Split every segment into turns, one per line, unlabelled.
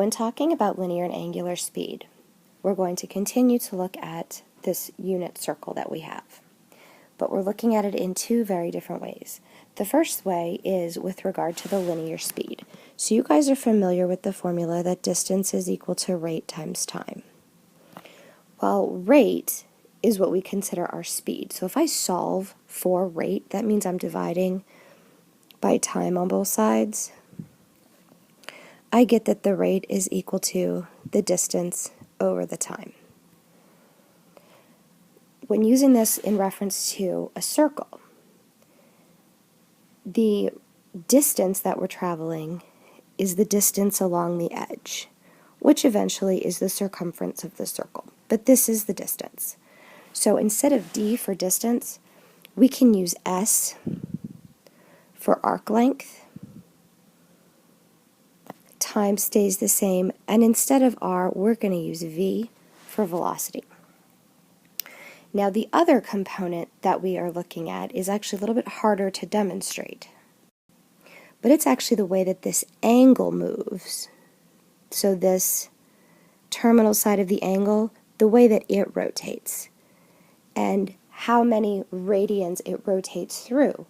When talking about linear and angular speed, we're going to continue to look at this unit circle that we have. But we're looking at it in two very different ways. The first way is with regard to the linear speed. So you guys are familiar with the formula that distance is equal to rate times time. Well, rate is what we consider our speed. So if I solve for rate, that means I'm dividing by time on both sides. I get that the rate is equal to the distance over the time. When using this in reference to a circle, the distance that we're traveling is the distance along the edge, which eventually is the circumference of the circle. But this is the distance. So instead of d for distance, we can use s for arc length. Time stays the same, and instead of r, we're going to use v for velocity. Now the other component that we are looking at is actually a little bit harder to demonstrate, but it's actually the way that this angle moves. So this terminal side of the angle, the way that it rotates, and how many radians it rotates through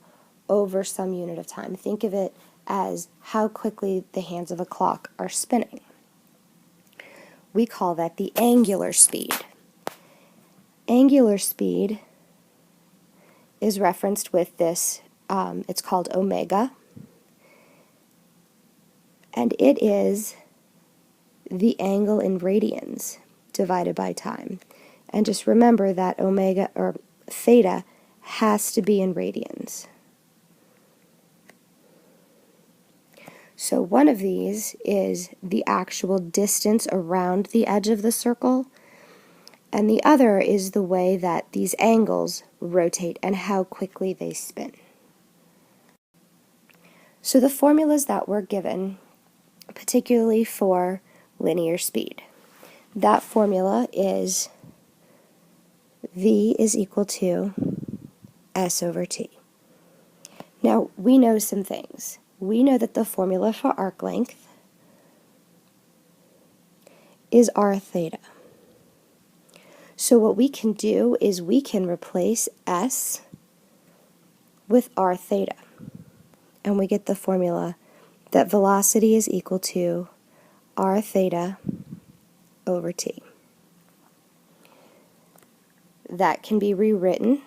over some unit of time. Think of it as how quickly the hands of a clock are spinning. We call that the angular speed. Angular speed is referenced with this, it's called omega, and it is the angle in radians divided by time. And just remember that omega, or theta, has to be in radians. So one of these is the actual distance around the edge of the circle, and the other is the way that these angles rotate and how quickly they spin. So the formulas that were given, particularly for linear speed, that formula is v is equal to s over t. Now we know some things. We know that the formula for arc length is r theta. So what we can do is we can replace s with r theta, and we get the formula that velocity is equal to r theta over t. That can be rewritten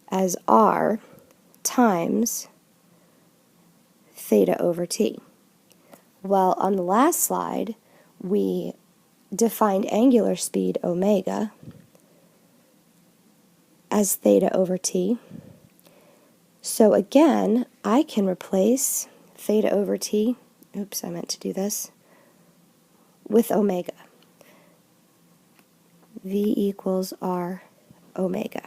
as r times theta over t. Well, on the last slide, we defined angular speed, omega, as theta over t. So again, I can replace theta over t, oops, I meant to do this, with omega. V equals r omega.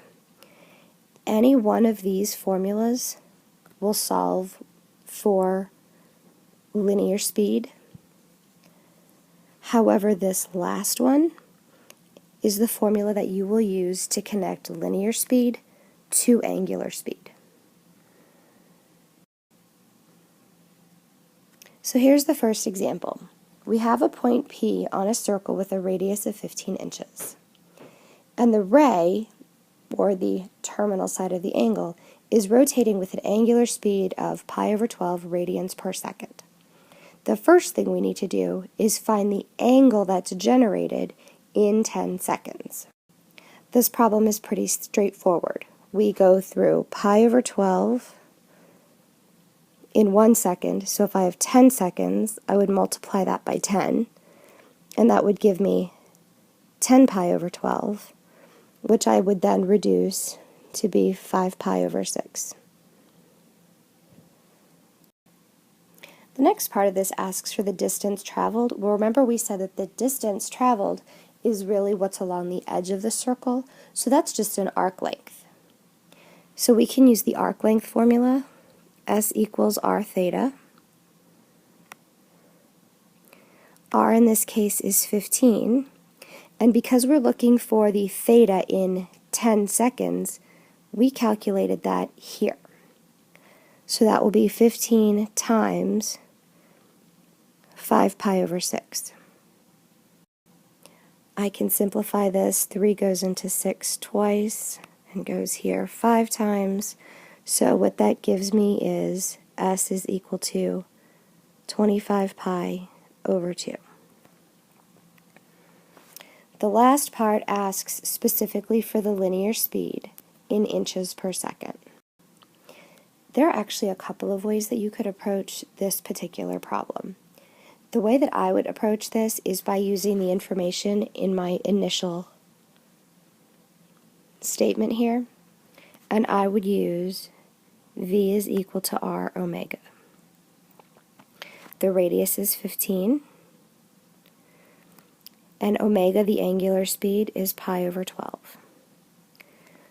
Any one of these formulas will solve for linear speed. However, this last one is the formula that you will use to connect linear speed to angular speed. So here's the first example. We have a point P on a circle with a radius of 15 inches. And the ray, or the terminal side of the angle, is rotating with an angular speed of pi over 12 radians per second. The first thing we need to do is find the angle that's generated in 10 seconds. This problem is pretty straightforward. We go through pi over 12 in 1 second, so if I have 10 seconds, I would multiply that by 10, and that would give me 10 pi over 12, which I would then reduce to be 5 pi over 6. The next part of this asks for the distance traveled. Well, remember we said that the distance traveled is really what's along the edge of the circle, so that's just an arc length. So we can use the arc length formula, s equals r theta. R in this case is 15, and because we're looking for the theta in 10 seconds, we calculated that here. So that will be 15 times 5 pi over 6. I can simplify this. 3 goes into 6 twice and goes here 5 times. So what that gives me is S is equal to 25 pi over 2. The last part asks specifically for the linear speed in inches per second. There are actually a couple of ways that you could approach this particular problem. The way that I would approach this is by using the information in my initial statement here, and I would use V is equal to R omega. The radius is 15, and omega, the angular speed, is pi over 12.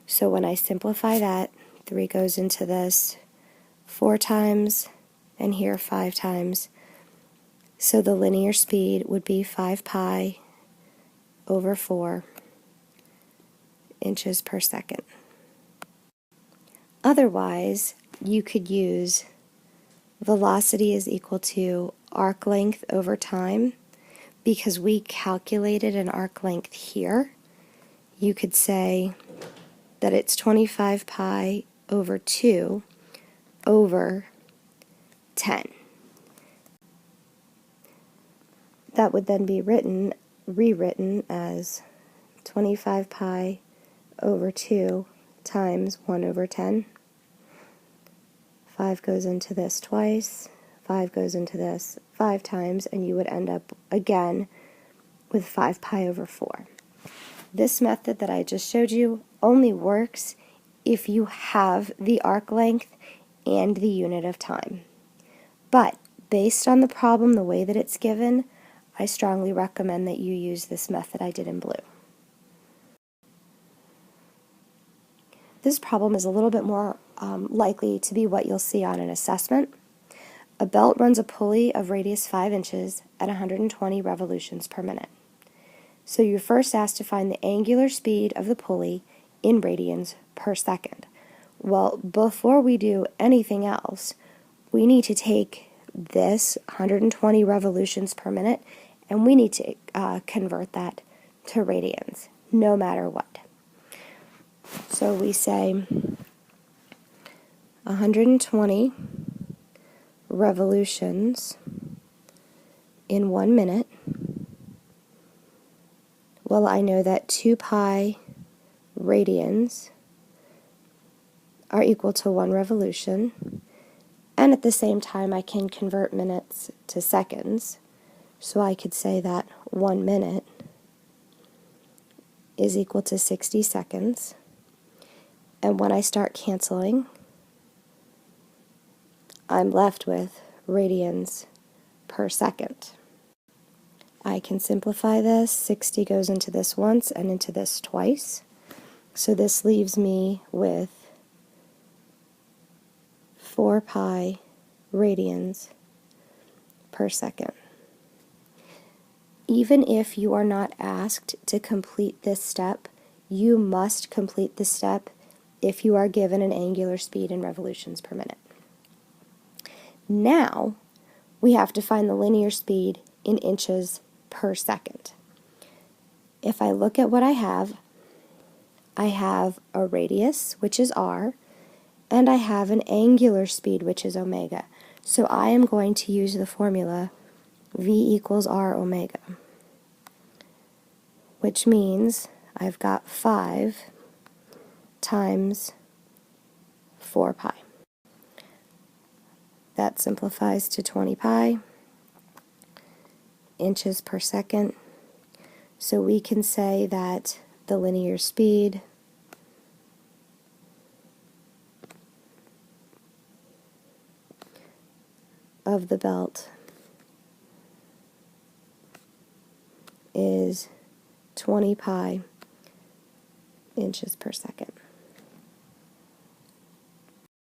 So when I simplify that, 3 goes into this 4 times, and here 5 times. So the linear speed would be 5 pi over 4 inches per second. Otherwise, you could use velocity is equal to arc length over time. Because we calculated an arc length here, you could say that it's 25 pi over 2 over 10. That would then be rewritten as 25 pi over 2 times 1 over 10. 5 goes into this twice, 5 goes into this 5 times, and you would end up again with 5 pi over 4. This method that I just showed you only works if you have the arc length and the unit of time. But based on the problem, the way that it's given, I strongly recommend that you use this method I did in blue. This problem is a little bit more likely to be what you'll see on an assessment. A belt runs a pulley of radius 5 inches at 120 revolutions per minute. So you're first asked to find the angular speed of the pulley in radians per second. Well, before we do anything else, we need to take this 120 revolutions per minute and we need to convert that to radians, no matter what. So we say 120 revolutions in 1 minute. Well, I know that 2 pi radians are equal to 1 revolution, and at the same time I can convert minutes to seconds, so I could say that 1 minute is equal to 60 seconds, and when I start canceling, I'm left with radians per second. I can simplify this. 60 goes into this once and into this twice. So this leaves me with 4 pi radians per second. Even if you are not asked to complete this step, you must complete this step if you are given an angular speed in revolutions per minute. Now, we have to find the linear speed in inches per second. If I look at what I have a radius, which is r, and I have an angular speed, which is omega. So I am going to use the formula V equals r omega, which means I've got 5 times 4 pi. That simplifies to 20 pi inches per second. So we can say that the linear speed of the belt is 20 pi inches per second.